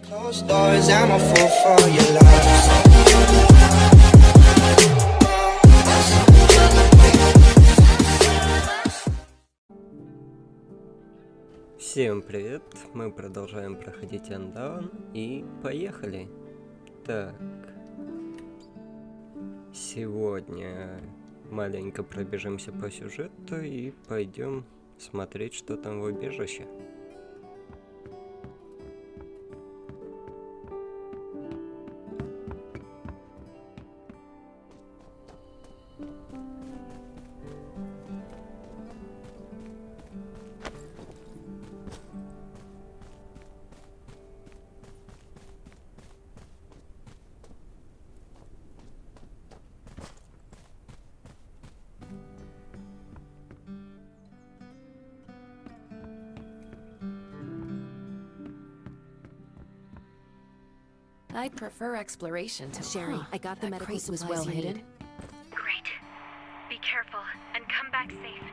Closed doors, I'm a fool for your love. Всем привет, мы продолжаем проходить Undawn и поехали. Так, сегодня маленько пробежимся по сюжету и пойдем смотреть, что там в убежище. I'd prefer exploration to Sherry, I got the medical crate was supplies well you hidden. need. Great. Be careful and come back safe.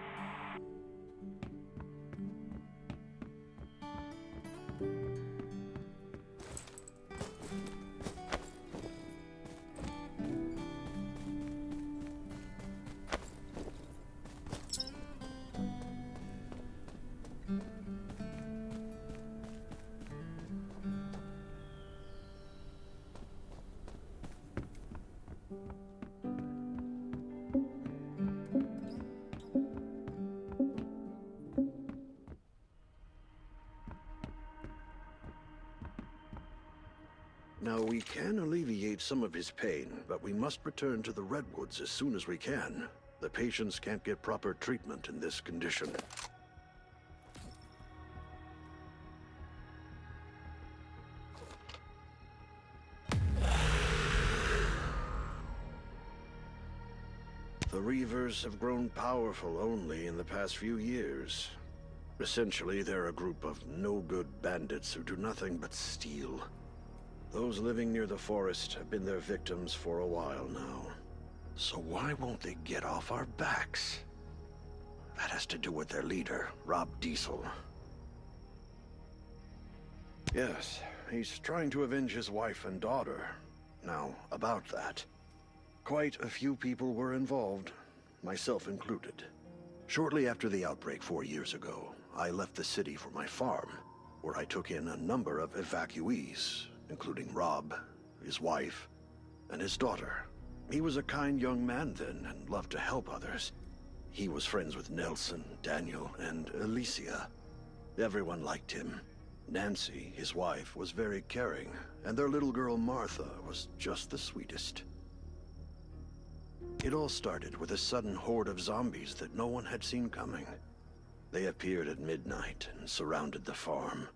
Now, we can alleviate some of his pain, but we must return to the Redwoods as soon as we can. The patients can't get proper treatment in this condition. The Reavers have grown powerful only in the past few years. Essentially, they're a group of no-good bandits who do nothing but steal. Those living near the forest have been their victims for a while now. So why won't they get off our backs? That has to do with their leader, Rob Diesel. Yes, he's trying to avenge his wife and daughter. Now, about that. Quite a few people were involved, myself included. Shortly after the outbreak 4 years ago, I left the city for my farm, where I took in a number of evacuees, including Rob, his wife, and his daughter. He was a kind young man then and loved to help others. He was friends with Nelson, Daniel, and Alicia. Everyone liked him. Nancy, his wife, was very caring, and their little girl Martha was just the sweetest. It all started with a sudden horde of zombies that no one had seen coming. They appeared at midnight and surrounded the farm.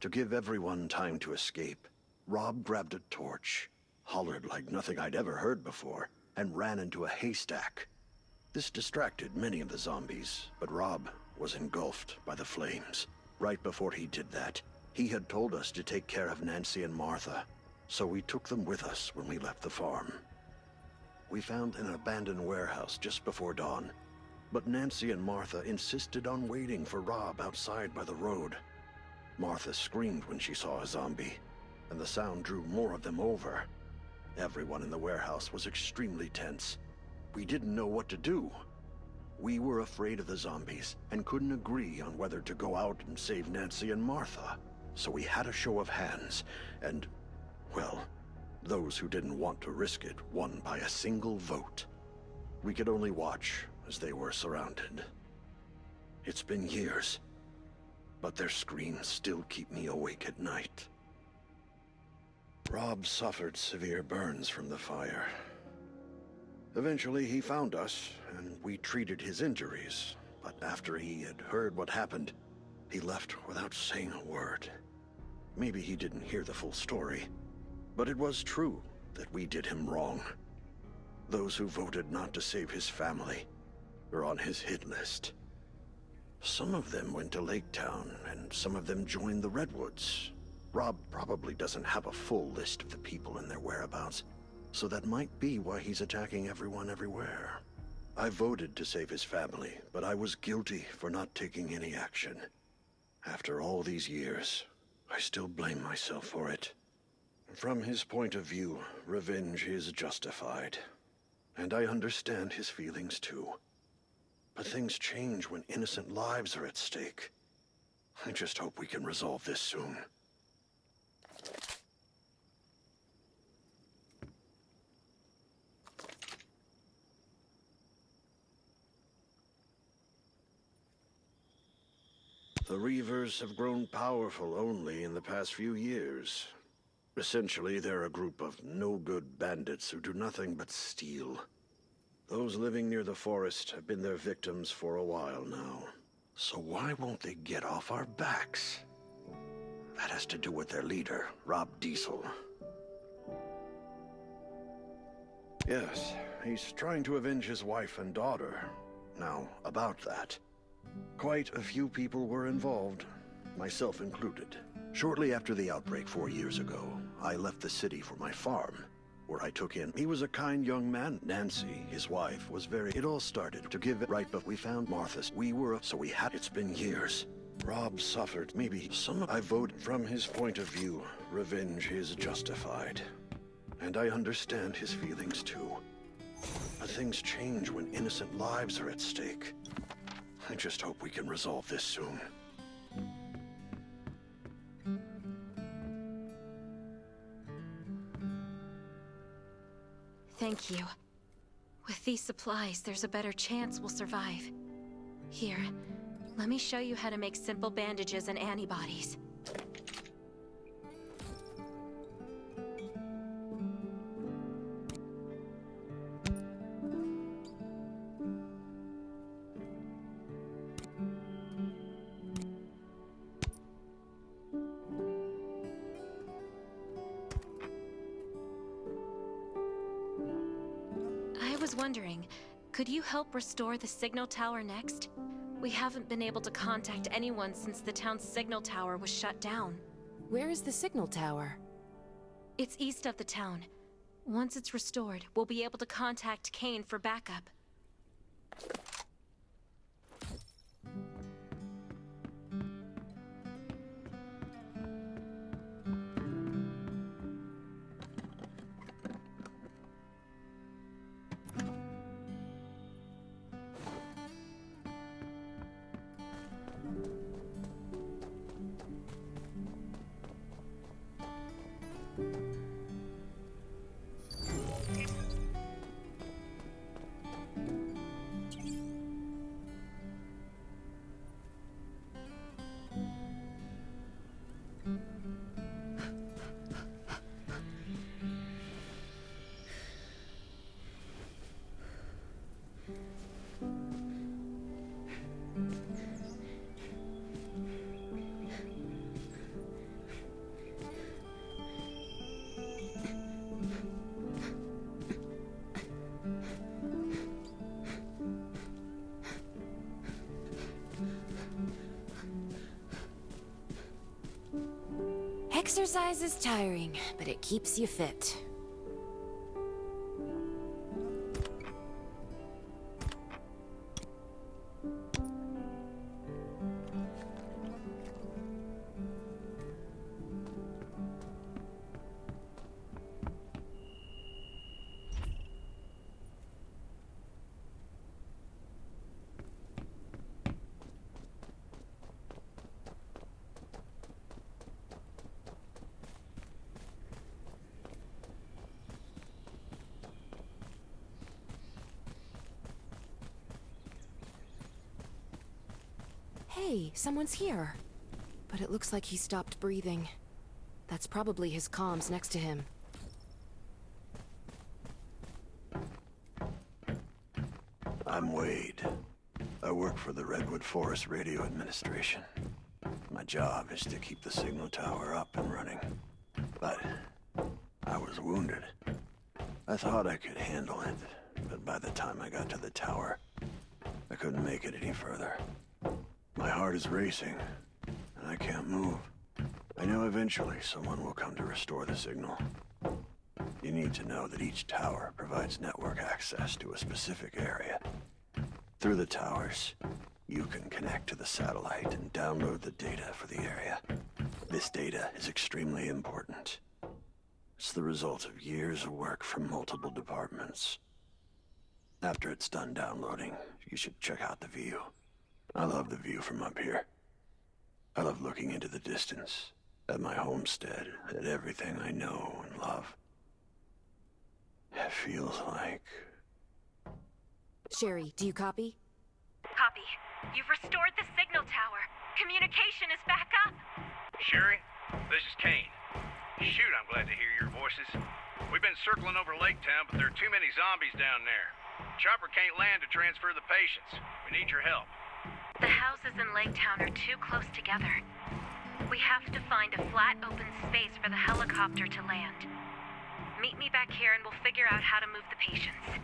To give everyone time to escape, Rob grabbed a torch, hollered like nothing I'd ever heard before, and ran into a haystack. This distracted many of the zombies, but Rob was engulfed by the flames. Right before he did that, he had told us to take care of Nancy and Martha, so we took them with us when we left the farm. We found an abandoned warehouse just before dawn, but Nancy and Martha insisted on waiting for Rob outside by the road. Martha screamed when she saw a zombie, and the sound drew more of them over. Everyone in the warehouse was extremely tense. We didn't know what to do. We were afraid of the zombies and couldn't agree on whether to go out and save Nancy and Martha. So we had a show of hands, and, well, those who didn't want to risk it won by a single vote. We could only watch as they were surrounded. It's been years, but their screams still keep me awake at night. Rob suffered severe burns from the fire. Eventually, he found us, and we treated his injuries. But after he had heard what happened, he left without saying a word. Maybe he didn't hear the full story, but it was true that we did him wrong. Those who voted not to save his family are on his hit list. Some of them went to Lake Town, and some of them joined the Redwoods. Rob probably doesn't have a full list of the people and their whereabouts, so that might be why he's attacking everyone everywhere. I voted to save his family, but I was guilty for not taking any action. After all these years, I still blame myself for it. From his point of view, revenge is justified. And I understand his feelings too. But things change when innocent lives are at stake. I just hope we can resolve this soon. The Reavers have grown powerful only in the past few years. Essentially, they're a group of no-good bandits who do nothing but steal. Those living near the forest have been their victims for a while now. So why won't they get off our backs? That has to do with their leader, Rob Diesel. Yes, he's trying to avenge his wife and daughter. Now, about that. Quite a few people were involved, myself included. Shortly after the outbreak 4 years ago, I left the city for my farm, where I took in. He was a kind young man. Nancy, his wife, was very... It all started to give it right, but we found Martha's. So we had... It's been years. Rob suffered. Maybe some... I vote from his point of view. Revenge is justified. And I understand his feelings too. But things change when innocent lives are at stake. I just hope we can resolve this soon. Thank you. With these supplies, there's a better chance we'll survive. Here, let me show you how to make simple bandages and antibodies. I was wondering, could you help restore the signal tower next? We haven't been able to contact anyone since the town's signal tower was shut down. Where is the signal tower? It's east of the town. Once it's restored, we'll be able to contact Kane for backup. Exercise is tiring, but it keeps you fit. Hey, someone's here. But it looks like he stopped breathing. That's probably his comms next to him. I'm Wade. I work for the Redwood Forest Radio Administration. My job is to keep the signal tower up and running. But I was wounded. I thought I could handle it, but by the time I got to the tower, I couldn't make it any further. My heart is racing, and I can't move. I know eventually someone will come to restore the signal. You need to know that each tower provides network access to a specific area. Through the towers, you can connect to the satellite and download the data for the area. This data is extremely important. It's the result of years of work from multiple departments. After it's done downloading, you should check out the view. I love the view from up here. I love looking into the distance, at my homestead, at everything I know and love. It feels like... Sherry, do you copy? Copy. You've restored the signal tower. Communication is back up. Sherry, this is Kane. Shoot, I'm glad to hear your voices. We've been circling over Lake Town, but there are too many zombies down there. Chopper can't land to transfer the patients. We need your help. The houses in Lake Town are too close together. We have to find a flat, open space for the helicopter to land. Meet me back here and we'll figure out how to move the patients.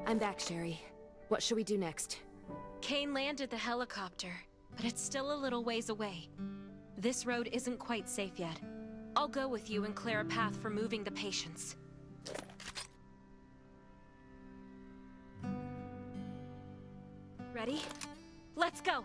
I'm back, Sherry. What should we do next? Kane landed the helicopter, but it's still a little ways away. This road isn't quite safe yet. I'll go with you and clear a path for moving the patients. Ready? Let's go!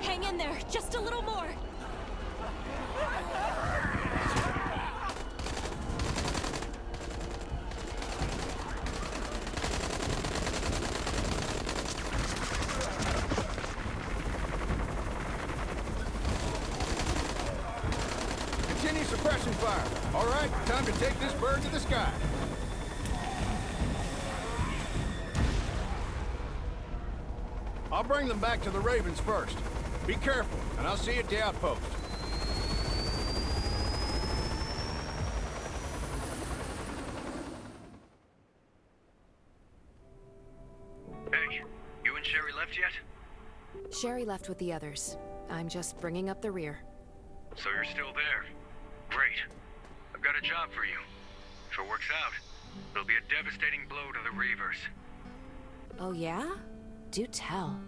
Hang in there, just a little more! suppressing fire. All right, time to take this bird to the sky. I'll bring them back to the Ravens first. Be careful, and I'll see you at the outpost. Hey, you and Sherry left yet? Sherry left with the others. I'm just bringing up the rear. So you're still there. Great. I've got a job for you. If it works out, it'll be a devastating blow to the Reavers. Oh yeah? Do tell.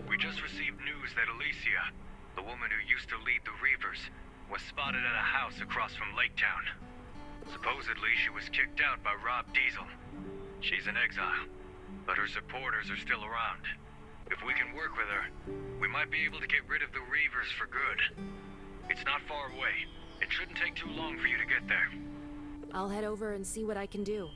We just received news that Alicia, the woman who used to lead the Reavers, was spotted at a house across from Lake Town. Supposedly, she was kicked out by Rob Diesel. She's in exile, but her supporters are still around. If we can work with her, we might be able to get rid of the Reavers for good. It's not far away. It shouldn't take too long for you to get there. I'll head over and see what I can do.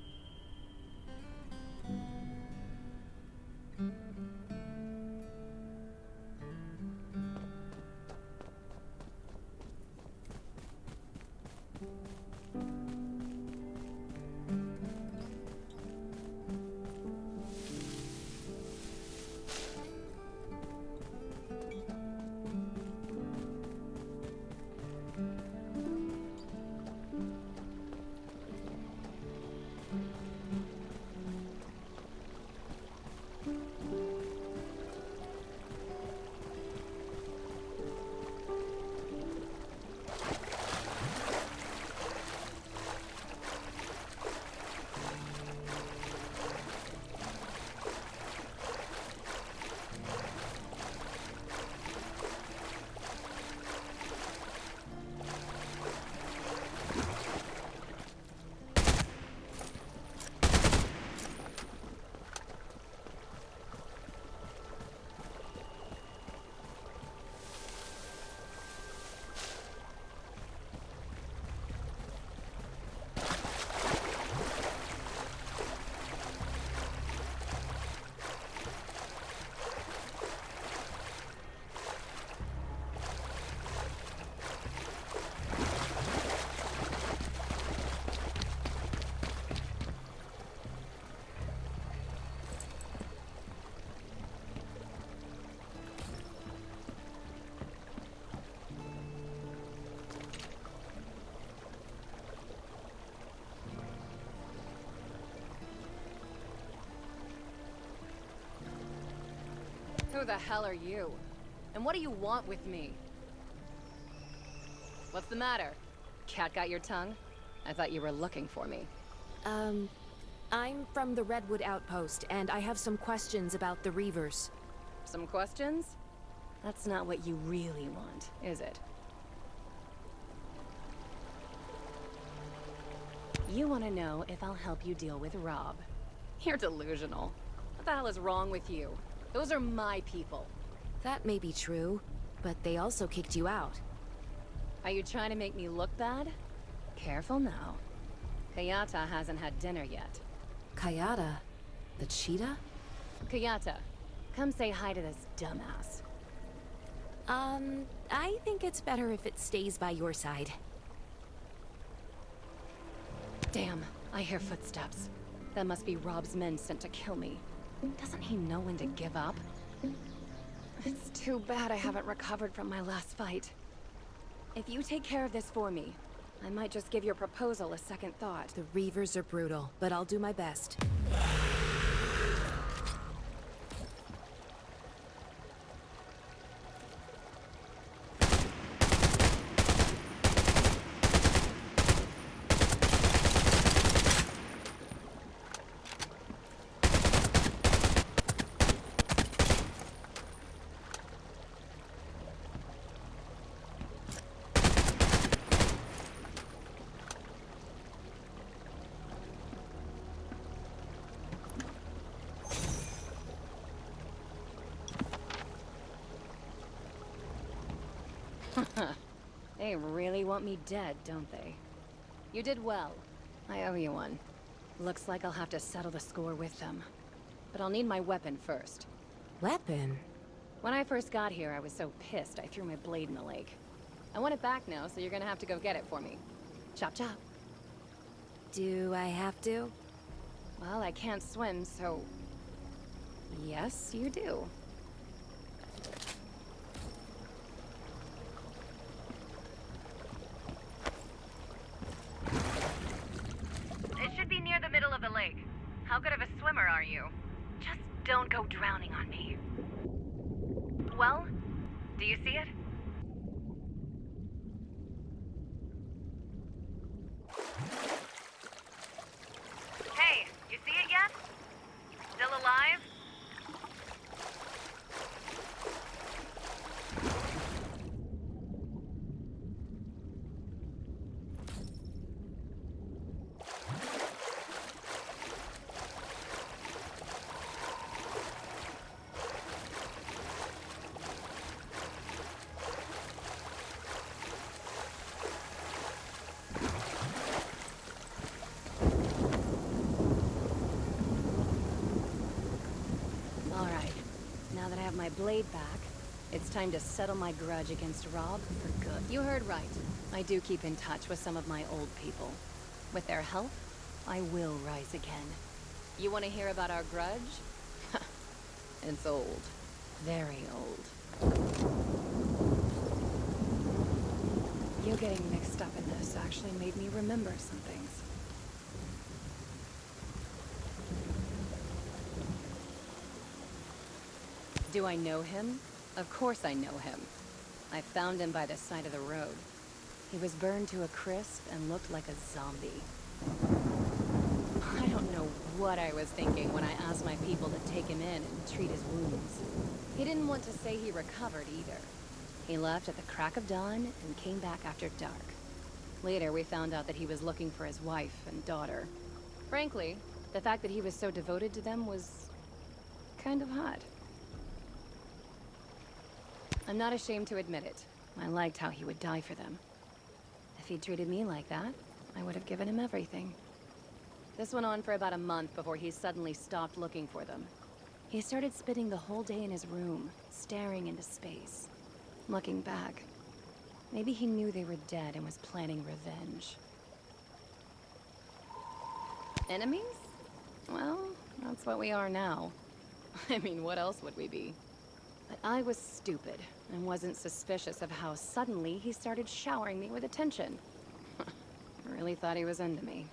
Who the hell are you? And what do you want with me? What's the matter? Cat got your tongue? I thought you were looking for me. I'm from the Redwood Outpost, and I have some questions about the Reavers. Some questions? That's not what you really want, is it? You want to know if I'll help you deal with Rob. You're delusional. What the hell is wrong with you? Those are my people. That may be true, but they also kicked you out. Are you trying to make me look bad? Careful now. Kayata hasn't had dinner yet. Kayata? The cheetah? Kayata, come say hi to this dumbass. I think it's better if it stays by your side. Damn, I hear footsteps. That must be Rob's men sent to kill me. Doesn't he know when to give up? It's too bad I haven't recovered from my last fight. If you take care of this for me, I might just give your proposal a second thought. The Reavers are brutal, but I'll do my best. They really want me dead, don't they? You did well. I owe you one. Looks like I'll have to settle the score with them. But I'll need my weapon first. Weapon? When I first got here, I was so pissed I threw my blade in the lake. I want it back now, so you're gonna have to go get it for me. Chop chop. Do I have to? Well, I can't swim, so... Yes, you do. It should be near the middle of the lake. How good of a swimmer are you? Just don't go drowning on me. Well, do you see it? Hey, you see it yet? Still alive? Alright, now that I have my blade back, it's time to settle my grudge against Rob for good. You heard right. I do keep in touch with some of my old people. With their help, I will rise again. You want to hear about our grudge? It's old. Very old. You getting mixed up in this actually made me remember some things. Do I know him? Of course I know him. I found him by the side of the road. He was burned to a crisp and looked like a zombie. I don't know what I was thinking when I asked my people to take him in and treat his wounds. He didn't want to say he recovered either. He left at the crack of dawn and came back after dark. Later, we found out that he was looking for his wife and daughter. Frankly, the fact that he was so devoted to them was kind of hot. I'm not ashamed to admit it. I liked how he would die for them. If he'd treated me like that, I would have given him everything. This went on for about a month before he suddenly stopped looking for them. He started spending the whole day in his room, staring into space. Looking back, maybe he knew they were dead and was planning revenge. Enemies? Well, that's what we are now. I mean, what else would we be? But I was stupid and wasn't suspicious of how suddenly he started showering me with attention. I really thought he was into me.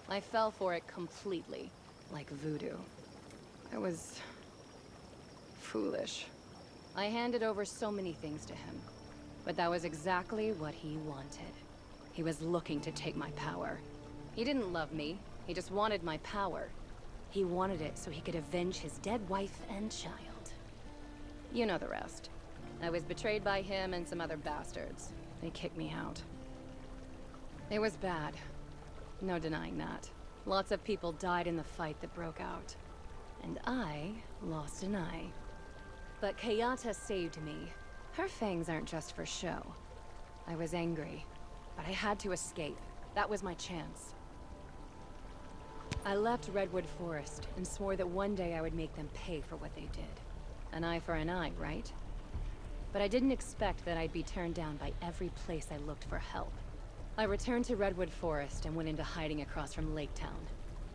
I fell for it completely, like voodoo. I was foolish. I handed over so many things to him, but that was exactly what he wanted. He was looking to take my power. He didn't love me, he just wanted my power. He wanted it so he could avenge his dead wife and child. You know the rest. I was betrayed by him and some other bastards. They kicked me out. It was bad. No denying that. Lots of people died in the fight that broke out. And I lost an eye. But Kayata saved me. Her fangs aren't just for show. I was angry, but I had to escape. That was my chance. I left Redwood Forest and swore that one day I would make them pay for what they did. An eye for an eye, right? But I didn't expect that I'd be turned down by every place I looked for help. I returned to Redwood Forest and went into hiding across from Lake Town.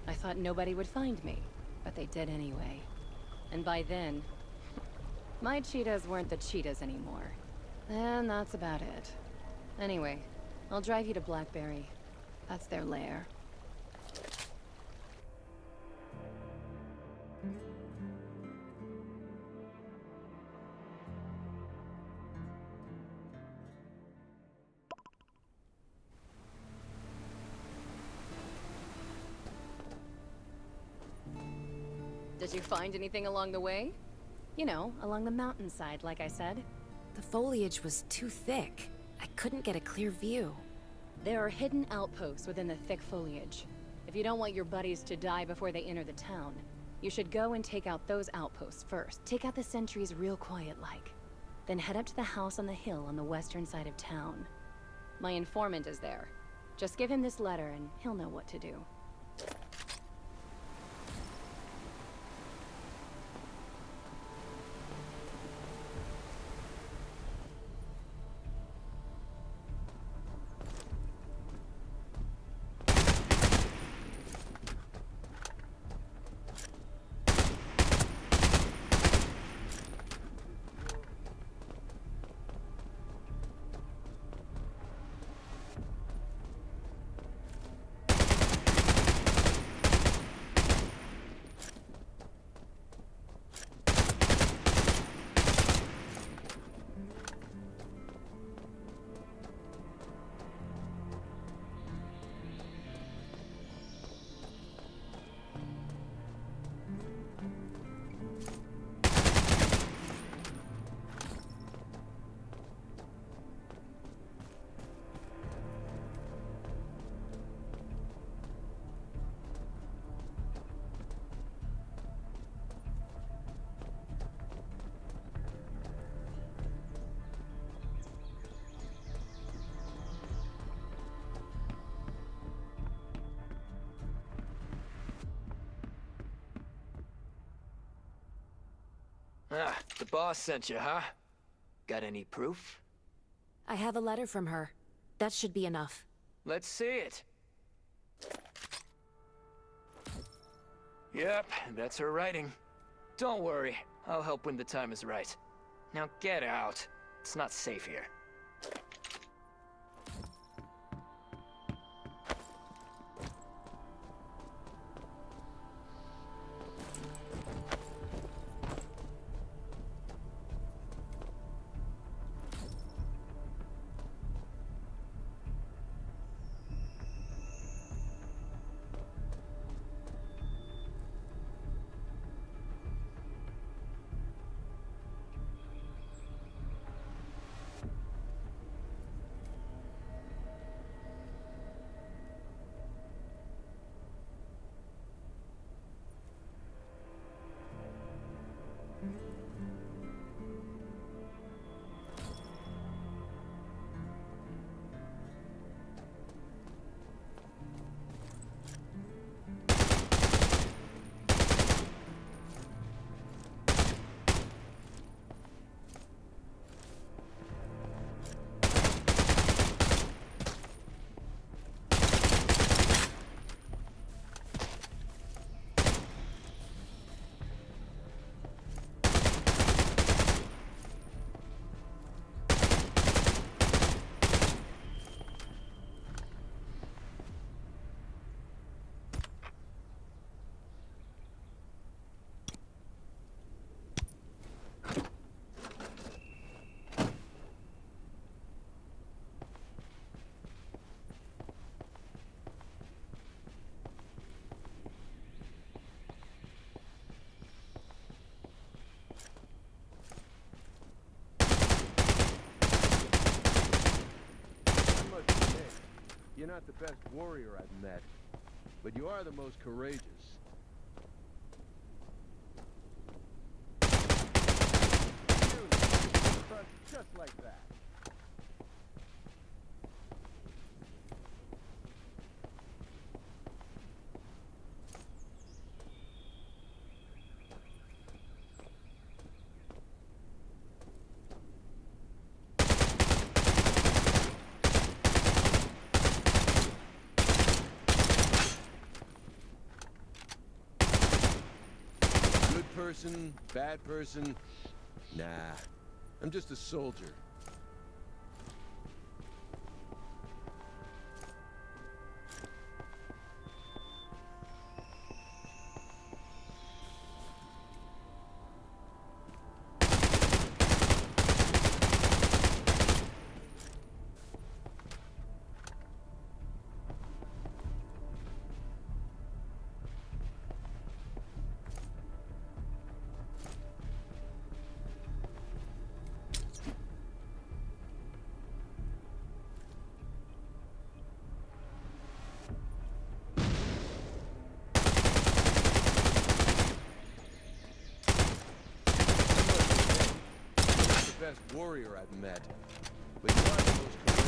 I thought nobody would find me, but they did anyway. And by then, my cheetahs weren't the cheetahs anymore. And that's about it. Anyway, I'll drive you to Blackberry. That's their lair. Did you find anything along the way? You know, along the mountainside, like I said. The foliage was too thick. I couldn't get a clear view. There are hidden outposts within the thick foliage. If you don't want your buddies to die before they enter the town, you should go and take out those outposts first. Take out the sentries real quiet-like. Then head up to the house on the hill on the western side of town. My informant is there. Just give him this letter and he'll know what to do. Ah, the boss sent you, huh? Got any proof? I have a letter from her. That should be enough. Let's see it. Yep, that's her writing. Don't worry, I'll help when the time is right. Now get out. It's not safe here. You're not the best warrior I've met, but you are the most courageous. Just like that. Person, bad person? Nah, I'm just a soldier. Best warrior I've met, but you are the most courageous.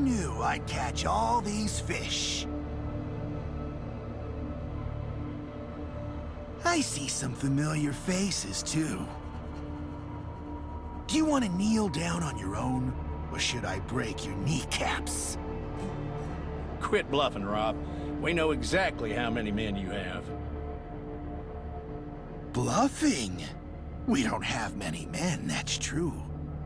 knew I'd catch all these fish? I see some familiar faces, too. Do you want to kneel down on your own, or should I break your kneecaps? Quit bluffing, Rob. We know exactly how many men you have. Bluffing? We don't have many men, that's true.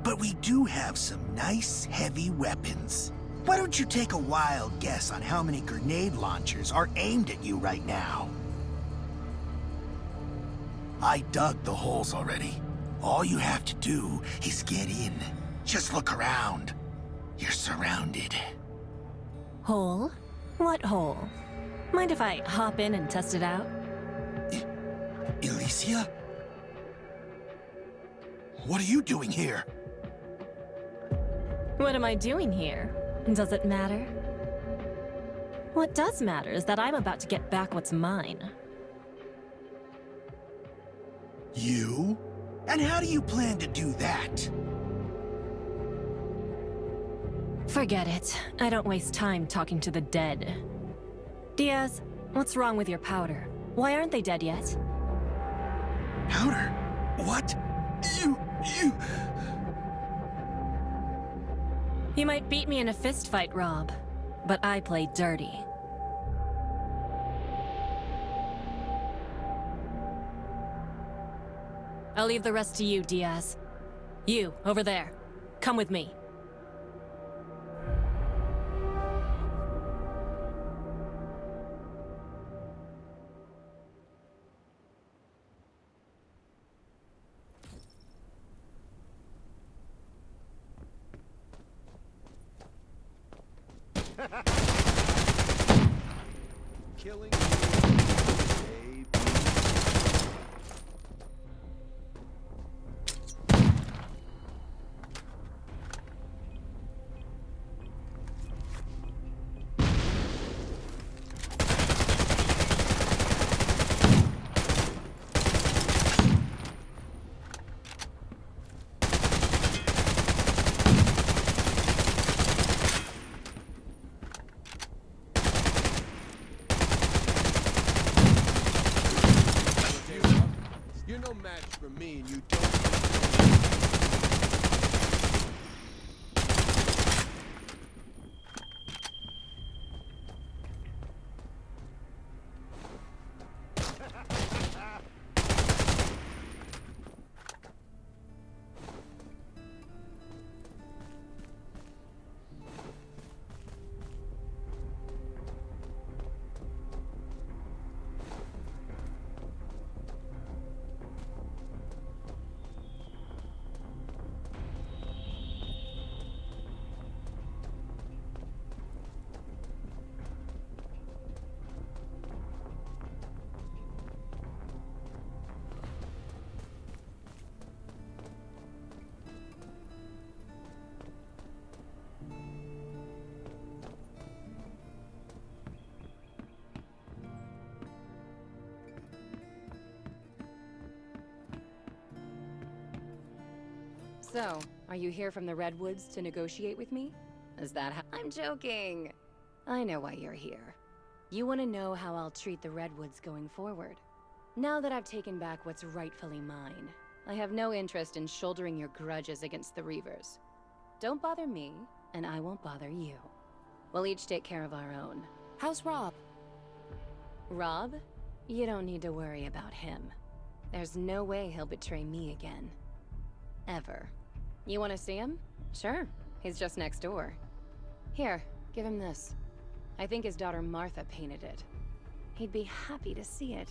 But we do have some nice, heavy weapons. Why don't you take a wild guess on how many grenade launchers are aimed at you right now? I dug the holes already. All you have to do is get in. Just look around. You're surrounded. Hole? What hole? Mind if I hop in and test it out? Alicia? What are you doing here? What am I doing here? Does it matter? What does matter is that I'm about to get back what's mine. You? And how do you plan to do that? Forget it. I don't waste time talking to the dead. Diaz, what's wrong with your powder? Why aren't they dead yet? Powder? What? You might beat me in a fist fight, Rob, but I play dirty. I'll leave the rest to you, Diaz. You, over there. Come with me. Killing. You're no match for me, and you don't. So, are you here from the Redwoods to negotiate with me? Is that how— I'm joking! I know why you're here. You want to know how I'll treat the Redwoods going forward. Now that I've taken back what's rightfully mine, I have no interest in shouldering your grudges against the Reavers. Don't bother me, and I won't bother you. We'll each take care of our own. How's Rob? Rob? You don't need to worry about him. There's no way he'll betray me again. Ever. You want to see him? Sure. He's just next door. Here, give him this. I think his daughter Martha painted it. He'd be happy to see it.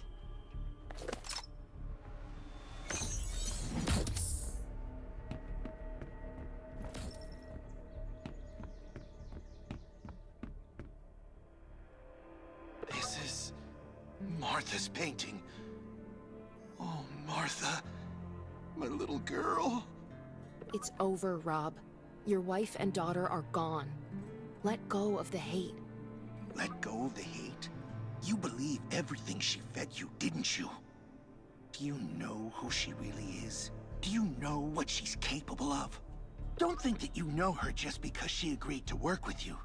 This is Martha's painting. Oh, Martha, my little girl. It's over, Rob. Your wife and daughter are gone. Let go of the hate. Let go of the hate? You believe everything she fed you, didn't you? Do you know who she really is? Do you know what she's capable of? Don't think that you know her just because she agreed to work with you.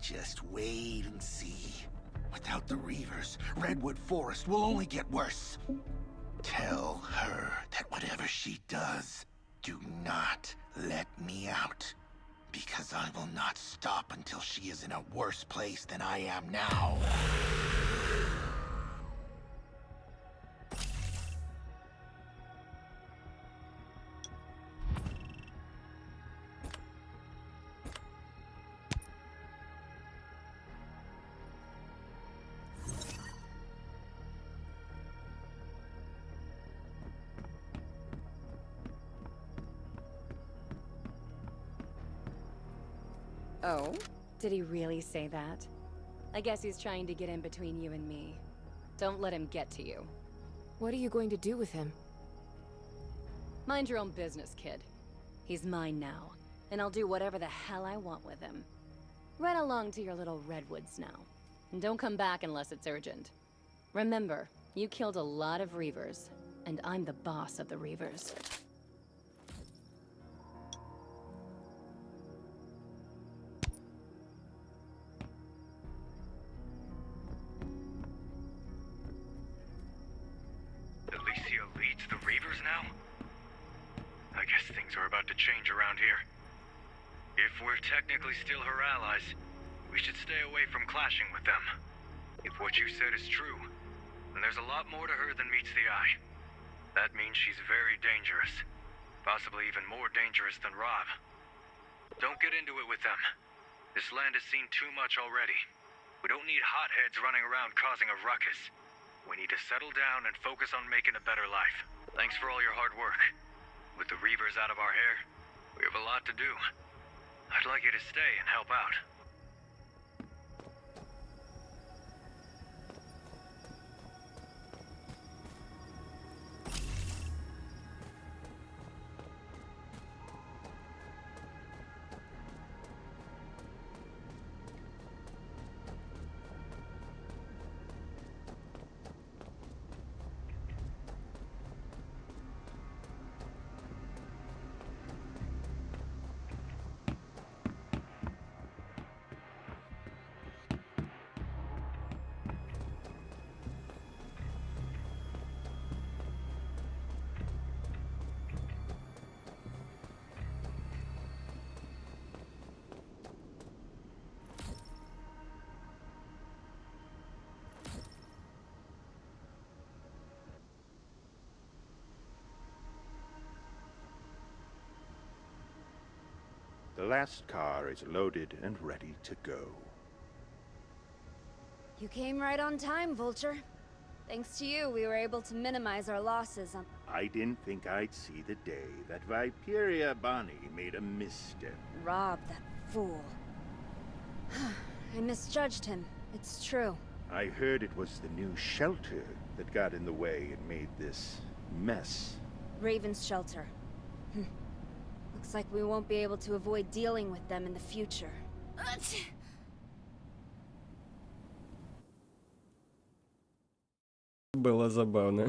Just wait and see. Without the Reavers, Redwood Forest will only get worse. Tell her that whatever she does, do not let me out. Because I will not stop until she is in a worse place than I am now. Oh? Did he really say that? I guess he's trying to get in between you and me. Don't let him get to you. What are you going to do with him? Mind your own business, kid. He's mine now, and I'll do whatever the hell I want with him. Run along to your little redwoods now. And don't come back unless it's urgent. Remember, you killed a lot of Reavers, and I'm the boss of the Reavers. Alicia leads the Reavers now? I guess things are about to change around here. If we're technically still her allies, we should stay away from clashing with them. If what you said is true, then there's a lot more to her than meets the eye. That means she's very dangerous. Possibly even more dangerous than Rob. Don't get into it with them. This land has seen too much already. We don't need hotheads running around causing a ruckus. We need to settle down and focus on making a better life. Thanks for all your hard work. With the Reavers out of our hair, we have a lot to do. I'd like you to stay and help out. The last car is loaded and ready to go. You came right on time, Vulture. Thanks to you, we were able to minimize our losses on... I didn't think I'd see the day that Viperia Bonnie made a misstep. Rob, that fool. I misjudged him. It's true. I heard it was the new shelter that got in the way and made this mess. Raven's shelter. Looks like we won't be able to avoid dealing with them in the future. Было забавно.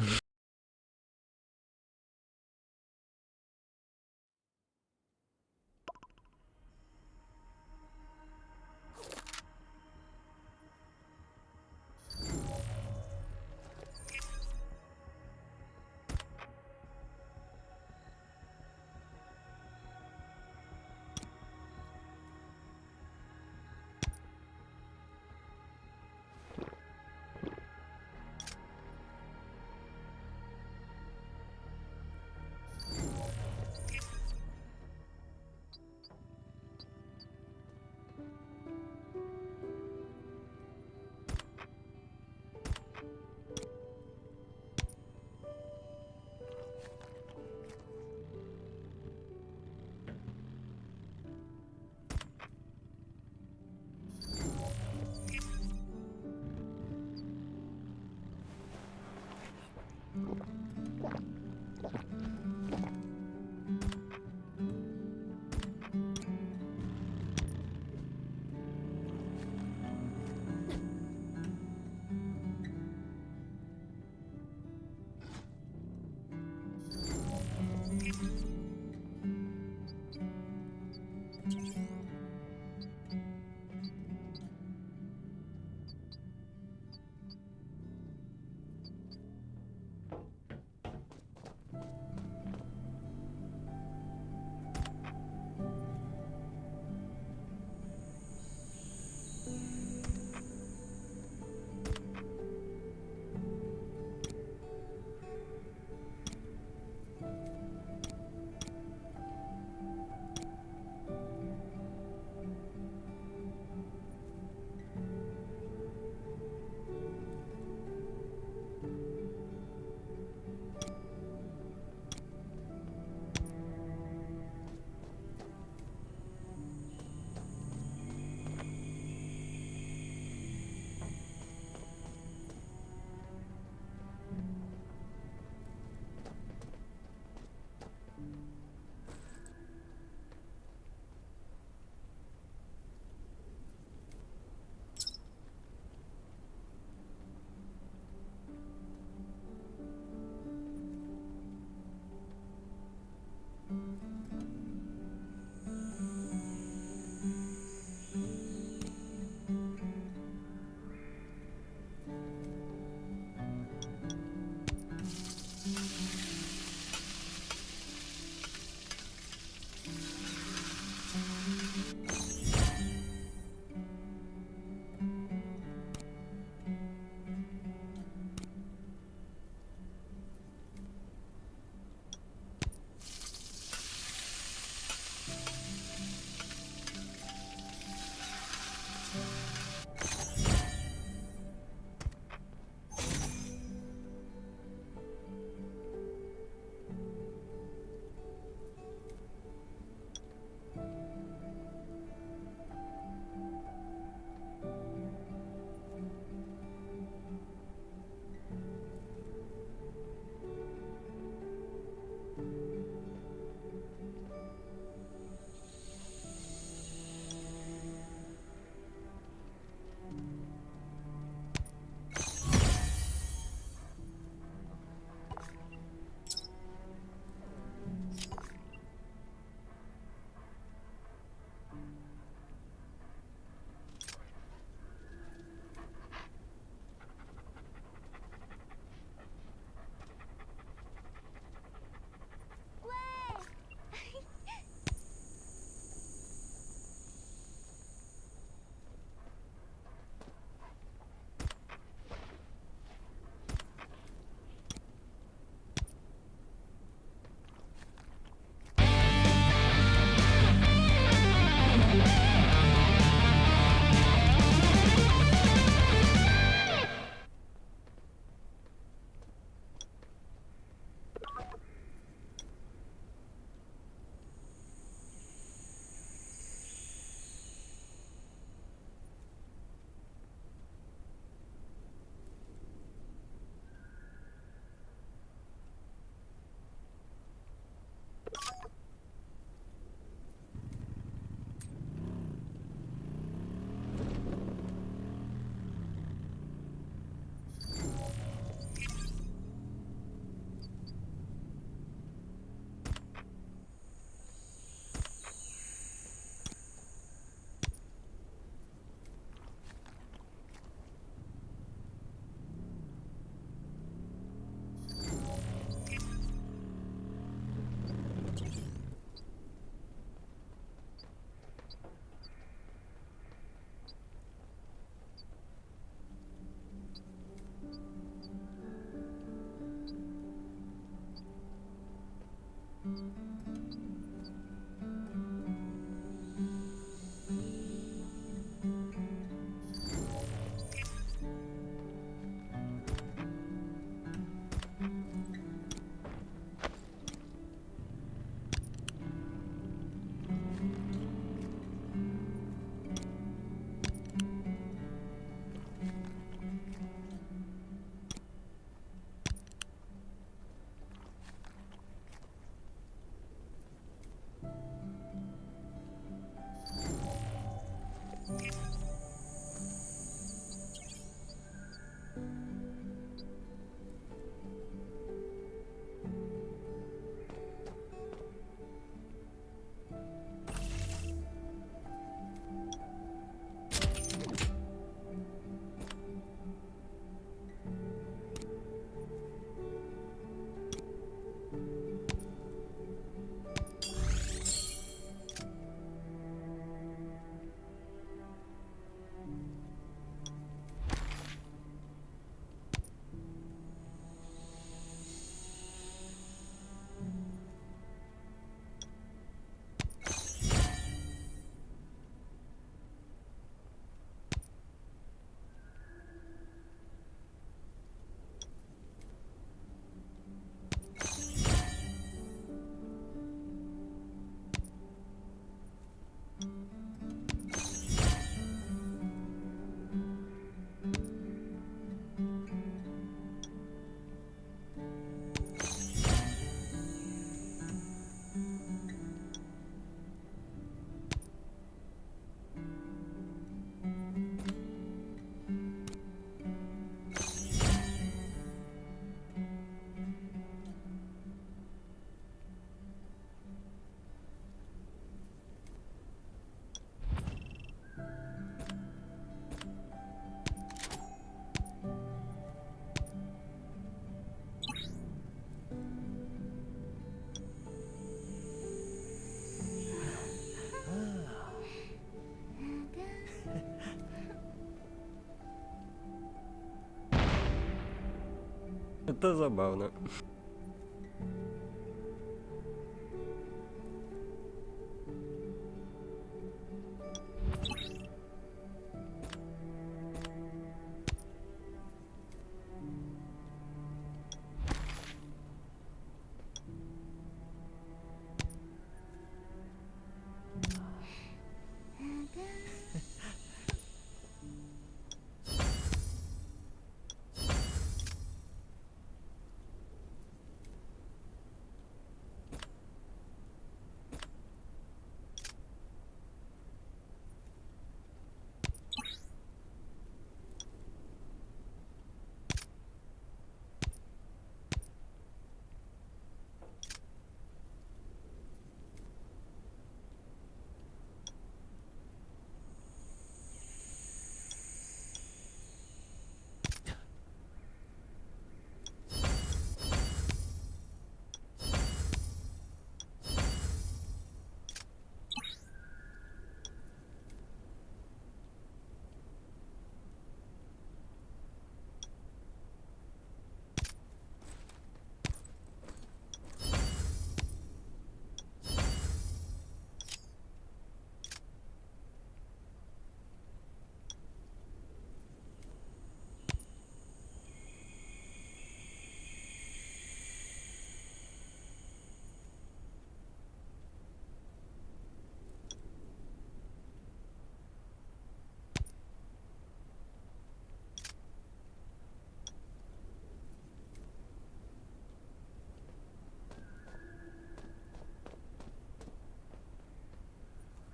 Это забавно.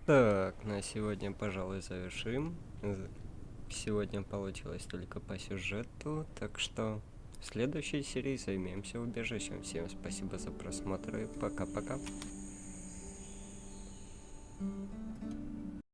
Так, на сегодня, пожалуй, завершим. Сегодня получилось только по сюжету, так что в следующей серии займемся убежищем. Всем спасибо за просмотр и пока-пока.